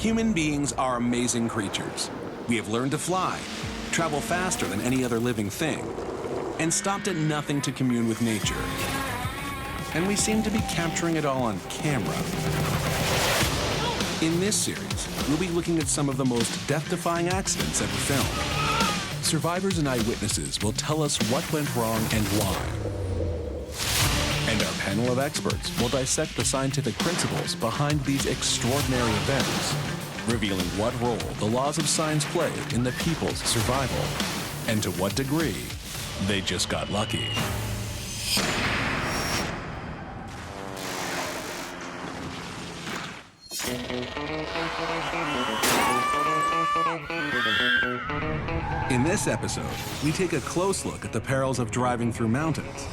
Human beings are amazing creatures. We have learned to fly, travel faster than any other living thing, and stopped at nothing to commune with nature. And we seem to be capturing it all on camera. In this series, we'll be looking at some of the most death-defying accidents ever filmed. Survivors and eyewitnesses will tell us what went wrong and why. And our panel of experts will dissect the scientific principles behind these extraordinary events, revealing what role the laws of science play in the people's survival, and to what degree they just got lucky. In this episode, we take a close look at the perils of driving through mountains,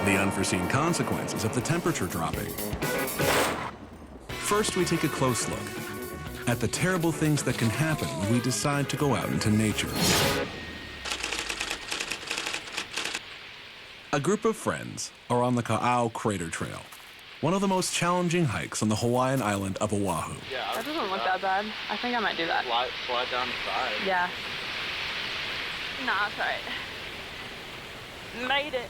the unforeseen consequences of the temperature dropping. First, we take a close look at the terrible things that can happen when we decide to go out into nature. A group of friends are on the Ka'au Crater Trail, one of the most challenging hikes on the Hawaiian island of Oahu. Yeah, that doesn't look that bad. I think I might do that. Slide down the side. Yeah. Nah, it's all right. Made it.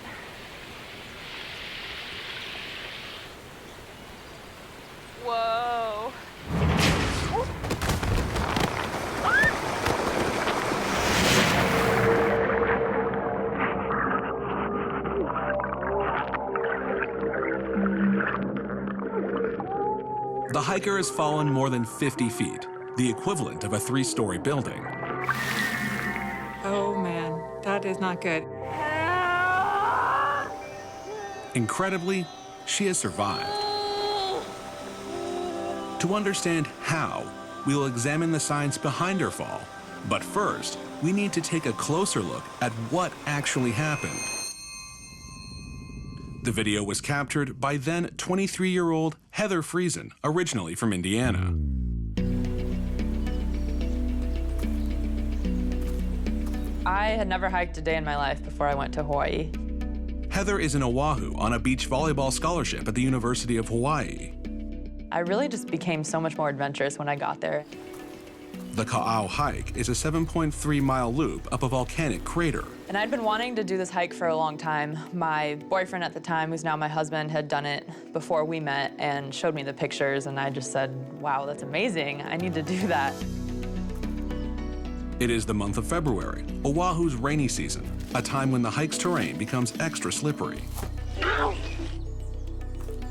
Whoa. The hiker has fallen more than 50 feet, the equivalent of a 3-story building. Oh man, that is not good. Incredibly, she has survived. To understand how, we'll examine the science behind her fall. But first, we need to take a closer look at what actually happened. The video was captured by then 23-year-old Heather Friesen, originally from Indiana. I had never hiked a day in my life before I went to Hawaii. Heather is in Oahu on a beach volleyball scholarship at the University of Hawaii. I really just became so much more adventurous when I got there. The Ka'au hike is a 7.3-mile loop up a volcanic crater. And I'd been wanting to do this hike for a long time. My boyfriend at the time, who's now my husband, had done it before we met and showed me the pictures, and I just said, wow, that's amazing. I need to do that. It is the month of February, Oahu's rainy season, a time when the hike's terrain becomes extra slippery.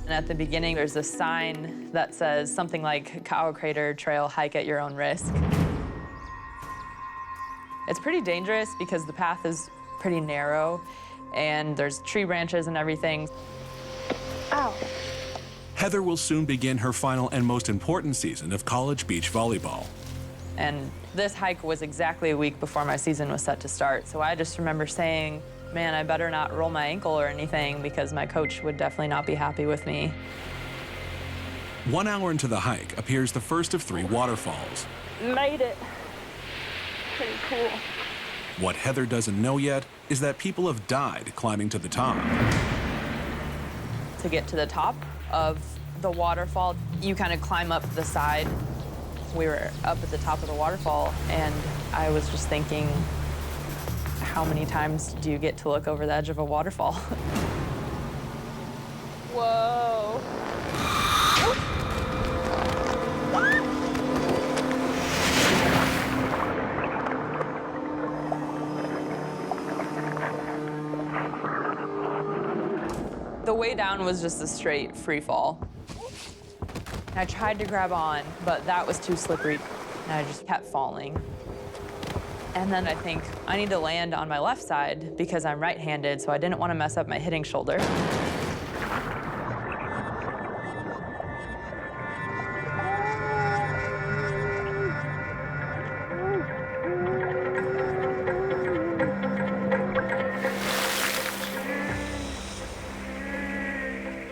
And at the beginning, there's a sign that says something like Ka'au Crater Trail, hike at your own risk. It's pretty dangerous because the path is pretty narrow and there's tree branches and everything. Ow. Heather will soon begin her final and most important season of college beach volleyball. And this hike was exactly a week before my season was set to start. So I just remember saying, man, I better not roll my ankle or anything because my coach would definitely not be happy with me. 1 hour into the hike appears the first of 3 waterfalls. Made it. Pretty cool. What Heather doesn't know yet is that people have died climbing to the top. To get to the top of the waterfall, you kind of climb up the side. We were up at the top of the waterfall, and I was just thinking, how many times do you get to look over the edge of a waterfall? Whoa. The way down was just a straight free fall. I tried to grab on, but that was too slippery, and I just kept falling. And then I think I need to land on my left side because I'm right-handed, so I didn't want to mess up my hitting shoulder.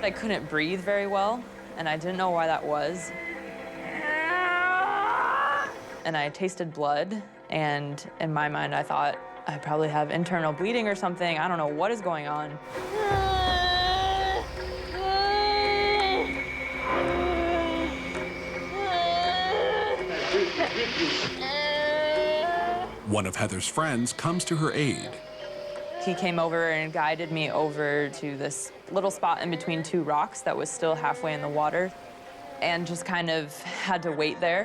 I couldn't breathe very well, and I didn't know why that was. And I tasted blood, and in my mind, I thought I probably have internal bleeding or something. I don't know what is going on. One of Heather's friends comes to her aid. He came over and guided me over to this little spot in between two rocks that was still halfway in the water, and just kind of had to wait there.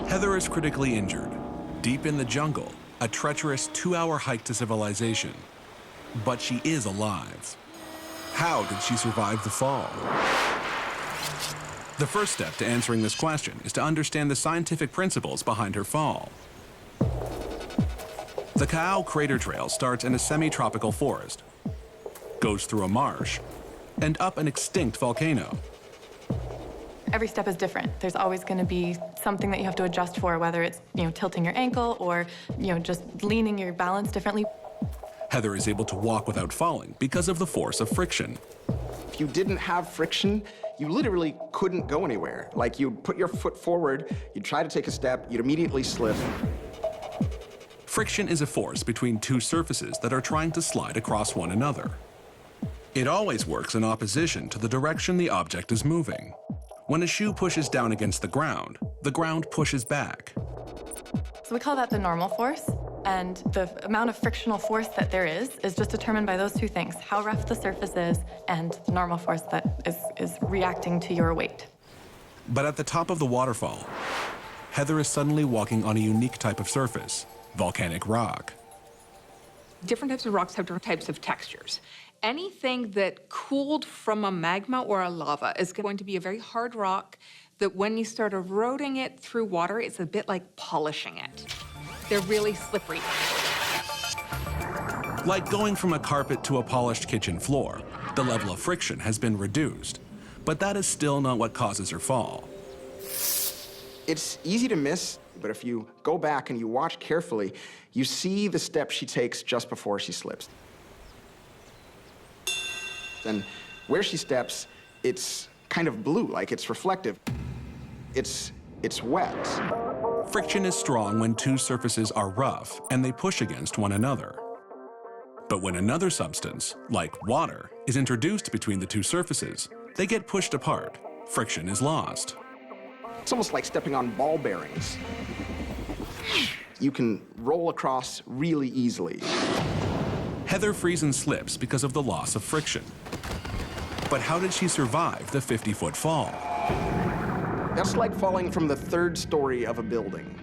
Heather is critically injured, deep in the jungle, a treacherous 2-hour hike to civilization. But she is alive. How did she survive the fall? The first step to answering this question is to understand the scientific principles behind her fall. The Ka'au Crater Trail starts in a semi-tropical forest, goes through a marsh, and up an extinct volcano. Every step is different. There's always going to be something that you have to adjust for, whether it's, tilting your ankle or, just leaning your balance differently. Heather is able to walk without falling because of the force of friction. If you didn't have friction, you literally couldn't go anywhere. Like, you'd put your foot forward, you'd try to take a step, you'd immediately slip. Friction is a force between two surfaces that are trying to slide across one another. It always works in opposition to the direction the object is moving. When a shoe pushes down against the ground pushes back. So we call that the normal force. And the amount of frictional force that there is just determined by those two things, how rough the surface is and the normal force that is reacting to your weight. But at the top of the waterfall, Heather is suddenly walking on a unique type of surface, volcanic rock. Different types of rocks have different types of textures. Anything that cooled from a magma or a lava is going to be a very hard rock that when you start eroding it through water, it's a bit like polishing it. They're really slippery. Like going from a carpet to a polished kitchen floor, the level of friction has been reduced, but that is still not what causes her fall. It's easy to miss, but if you go back and you watch carefully, you see the step she takes just before she slips. And where she steps, it's kind of blue, like it's reflective. It's wet. Friction is strong when two surfaces are rough and they push against one another. But when another substance, like water, is introduced between the two surfaces, they get pushed apart. Friction is lost. It's almost like stepping on ball bearings. You can roll across really easily. Heather Friesen slips because of the loss of friction. But how did she survive the 50-foot fall? That's like falling from the 3rd story of a building.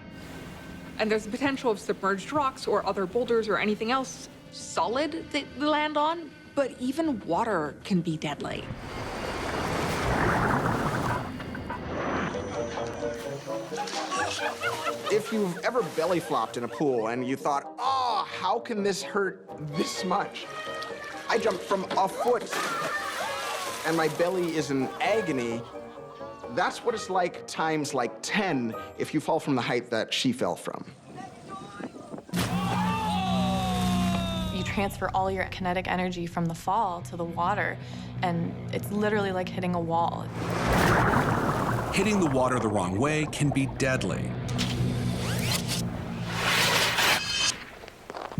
And there's the potential of submerged rocks or other boulders or anything else solid that we land on, but even water can be deadly. If you've ever belly flopped in a pool and you thought, oh, how can this hurt this much? I jumped from a foot and my belly is in agony. That's what it's like times like 10 if you fall from the height that she fell from. You transfer all your kinetic energy from the fall to the water, and it's literally like hitting a wall. Hitting the water the wrong way can be deadly.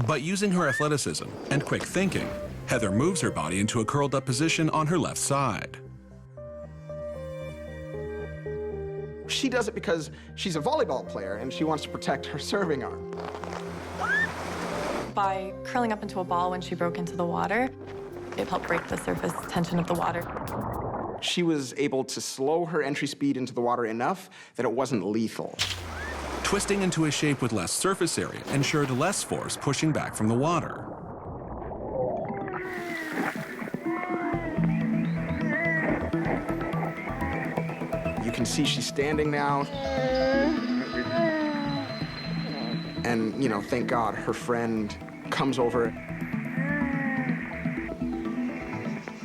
But using her athleticism and quick thinking, Heather moves her body into a curled up position on her left side. She does it because she's a volleyball player and she wants to protect her serving arm. By curling up into a ball when she broke into the water, it helped break the surface tension of the water. She was able to slow her entry speed into the water enough that it wasn't lethal. Twisting into a shape with less surface area ensured less force pushing back from the water. You can see she's standing now. And, thank God her friend comes over.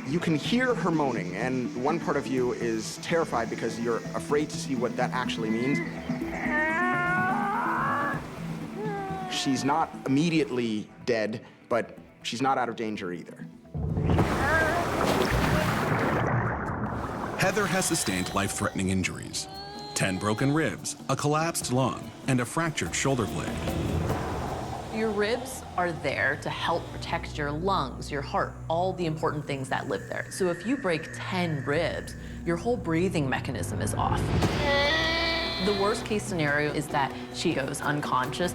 You can hear her moaning, and one part of you is terrified because you're afraid to see what that actually means. She's not immediately dead, but she's not out of danger either. Heather has sustained life-threatening injuries. 10 broken ribs, a collapsed lung, and a fractured shoulder blade. Your ribs are there to help protect your lungs, your heart, all the important things that live there. So if you break 10 ribs, your whole breathing mechanism is off. The worst case scenario is that she goes unconscious.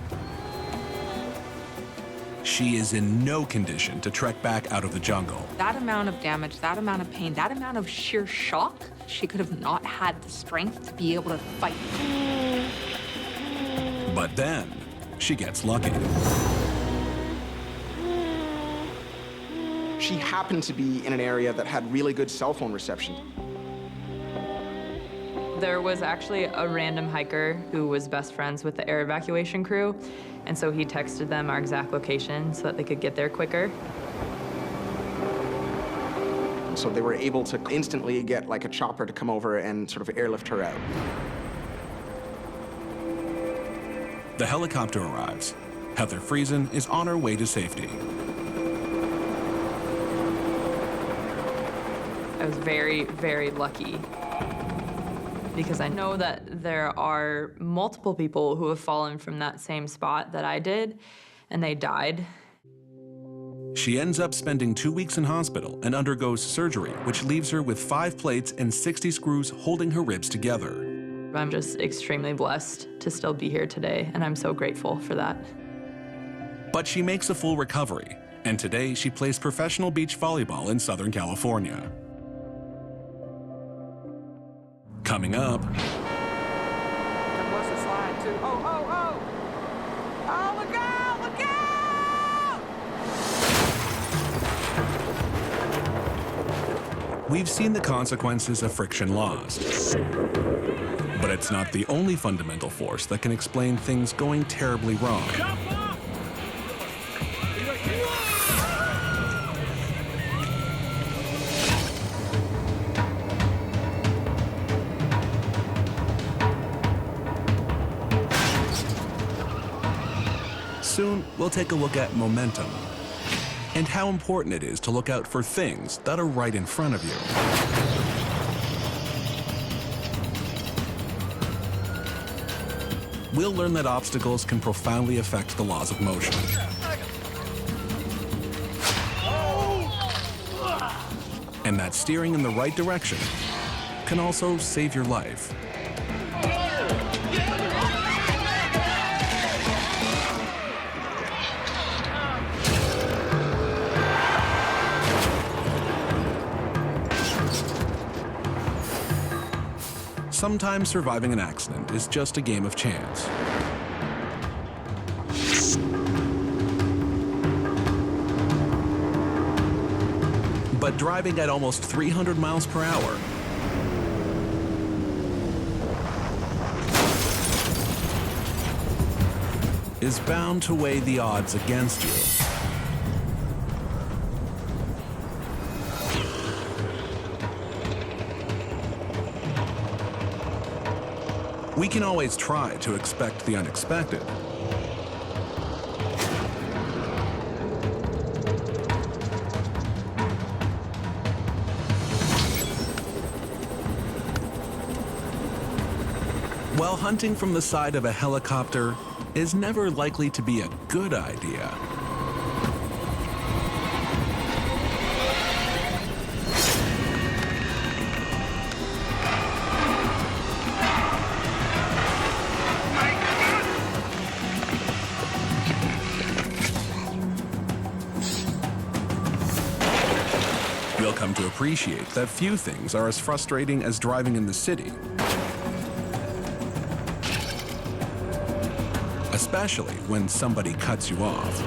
She is in no condition to trek back out of the jungle. That amount of damage, that amount of pain, that amount of sheer shock, she could have not had the strength to be able to fight. But then, she gets lucky. She happened to be in an area that had really good cell phone reception. There was actually a random hiker who was best friends with the air evacuation crew, and so he texted them our exact location so that they could get there quicker. And so they were able to instantly get like a chopper to come over and sort of airlift her out. The helicopter arrives. Heather Friesen is on her way to safety. I was very, very lucky because I know that there are multiple people who have fallen from that same spot that I did, and they died. She ends up spending 2 weeks in hospital and undergoes surgery, which leaves her with 5 plates and 60 screws holding her ribs together. I'm just extremely blessed to still be here today, and I'm so grateful for that. But she makes a full recovery, and today she plays professional beach volleyball in Southern California. Coming up, That was a slide too. Oh, oh, oh! Oh, look out! Look out! we've seen the consequences of friction lost. But it's not the only fundamental force that can explain things going terribly wrong. Soon, we'll take a look at momentum and how important it is to look out for things that are right in front of you. We'll learn that obstacles can profoundly affect the laws of motion. And that steering in the right direction can also save your life. Sometimes surviving an accident is just a game of chance. But driving at almost 300 miles per hour is bound to weigh the odds against you. We can always try to expect the unexpected. While hunting from the side of a helicopter is never likely to be a good idea, you'll come to appreciate that few things are as frustrating as driving in the city, especially when somebody cuts you off.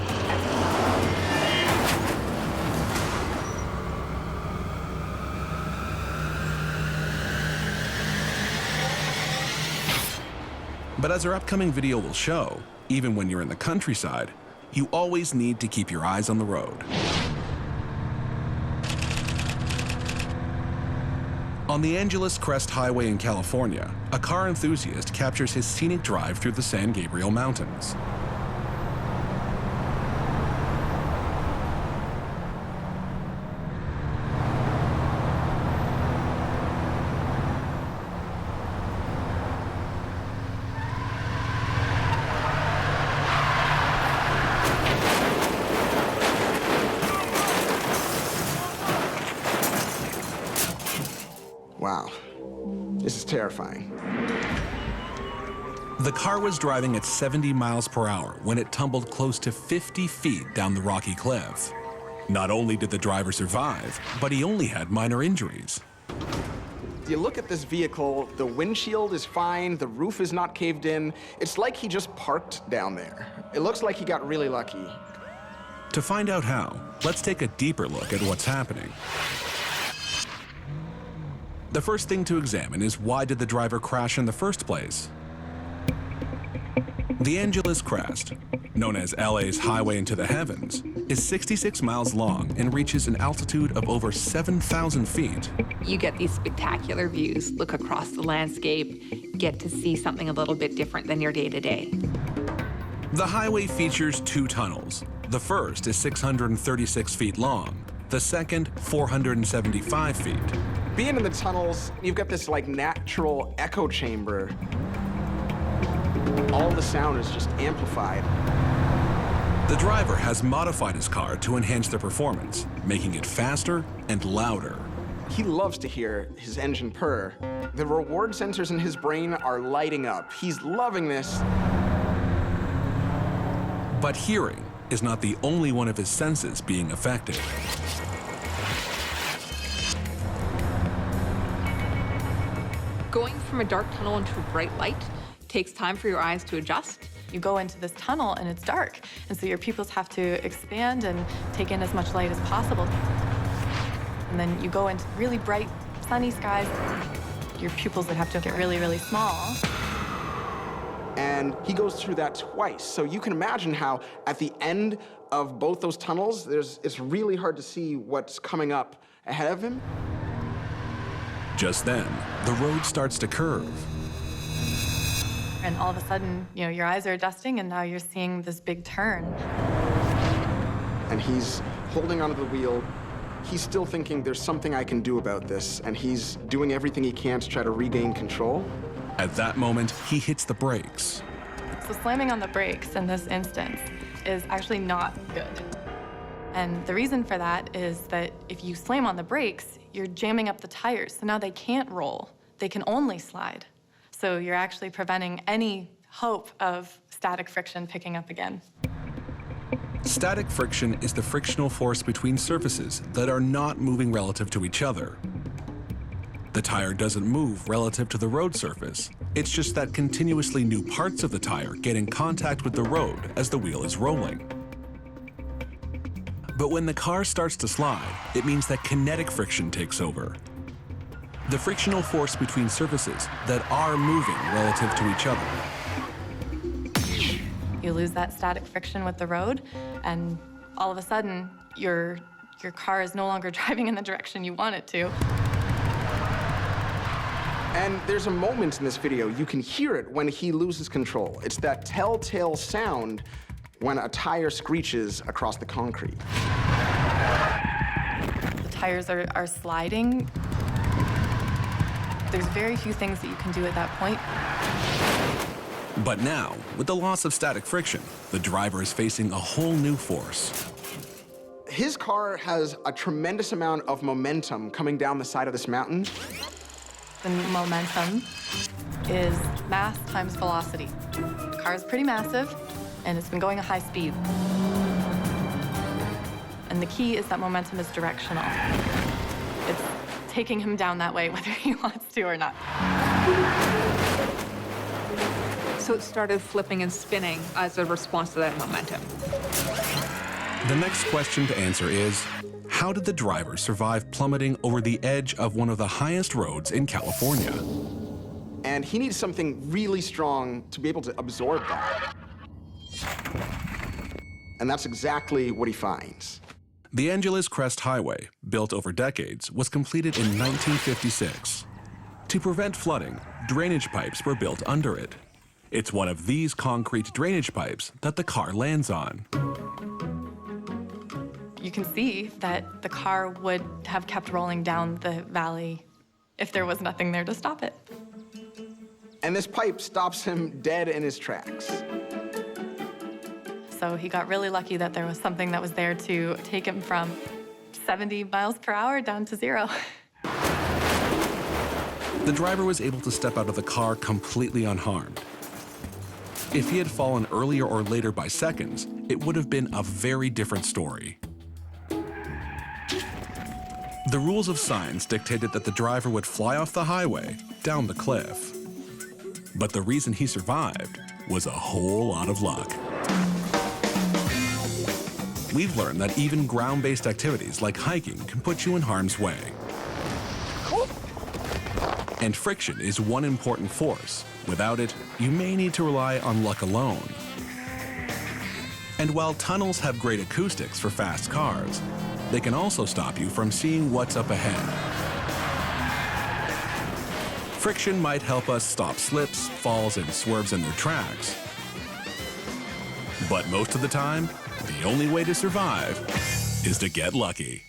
But as our upcoming video will show, even when you're in the countryside, you always need to keep your eyes on the road. On the Angeles Crest Highway in California, a car enthusiast captures his scenic drive through the San Gabriel Mountains. Wow, this is terrifying. The car was driving at 70 miles per hour when it tumbled close to 50 feet down the rocky cliff. Not only did the driver survive, but he only had minor injuries. You look at this vehicle, the windshield is fine, the roof is not caved in. It's like he just parked down there. It looks like he got really lucky. To find out how, let's take a deeper look at what's happening. The first thing to examine is, why did the driver crash in the first place? The Angeles Crest, known as LA's highway into the heavens, is 66 miles long and reaches an altitude of over 7,000 feet. You get these spectacular views, look across the landscape, get to see something a little bit different than your day-to-day. The highway features 2 tunnels. The first is 636 feet long, the second 475 feet. Being in the tunnels, you've got this like natural echo chamber. All the sound is just amplified. The driver has modified his car to enhance the performance, making it faster and louder. He loves to hear his engine purr. The reward sensors in his brain are lighting up. He's loving this. But hearing is not the only one of his senses being affected. Going from a dark tunnel into a bright light takes time for your eyes to adjust. You go into this tunnel and it's dark, and so your pupils have to expand and take in as much light as possible. And then you go into really bright, sunny skies. Your pupils would have to get really, really small. And he goes through that twice. So you can imagine how at the end of both those tunnels, it's really hard to see what's coming up ahead of him. Just then, the road starts to curve. And all of a sudden, you know, your eyes are adjusting, and now you're seeing this big turn. And he's holding onto the wheel. He's still thinking, there's something I can do about this, and he's doing everything he can to try to regain control. At that moment, he hits the brakes. So slamming on the brakes in this instance is actually not good. And the reason for that is that if you slam on the brakes, you're jamming up the tires. So now they can't roll. They can only slide. So you're actually preventing any hope of static friction picking up again. Static friction is the frictional force between surfaces that are not moving relative to each other. The tire doesn't move relative to the road surface. It's just that continuously new parts of the tire get in contact with the road as the wheel is rolling. But when the car starts to slide, it means that kinetic friction takes over. The frictional force between surfaces that are moving relative to each other. You lose that static friction with the road, and all of a sudden, your car is no longer driving in the direction you want it to. And there's a moment in this video, you can hear it when he loses control. It's that telltale sound when a tire screeches across the concrete. The tires are sliding. There's very few things that you can do at that point. But now, with the loss of static friction, the driver is facing a whole new force. His car has a tremendous amount of momentum coming down the side of this mountain. The momentum is mass times velocity. The car is pretty massive, and it's been going at high speed. And the key is that momentum is directional. It's taking him down that way, whether he wants to or not. So it started flipping and spinning as a response to that momentum. The next question to answer is, how did the driver survive plummeting over the edge of one of the highest roads in California? And he needs something really strong to be able to absorb that. And that's exactly what he finds. The Angeles Crest Highway, built over decades, was completed in 1956. To prevent flooding, drainage pipes were built under it. It's one of these concrete drainage pipes that the car lands on. You can see that the car would have kept rolling down the valley if there was nothing there to stop it. And this pipe stops him dead in his tracks. So he got really lucky that there was something that was there to take him from 70 miles per hour down to 0. The driver was able to step out of the car completely unharmed. If he had fallen earlier or later by seconds, it would have been a very different story. The rules of science dictated that the driver would fly off the highway, down the cliff. But the reason he survived was a whole lot of luck. We've learned that even ground-based activities like hiking can put you in harm's way. And friction is one important force. Without it, you may need to rely on luck alone. And while tunnels have great acoustics for fast cars, they can also stop you from seeing what's up ahead. Friction might help us stop slips, falls, and swerves in their tracks. But most of the time, the only way to survive is to get lucky.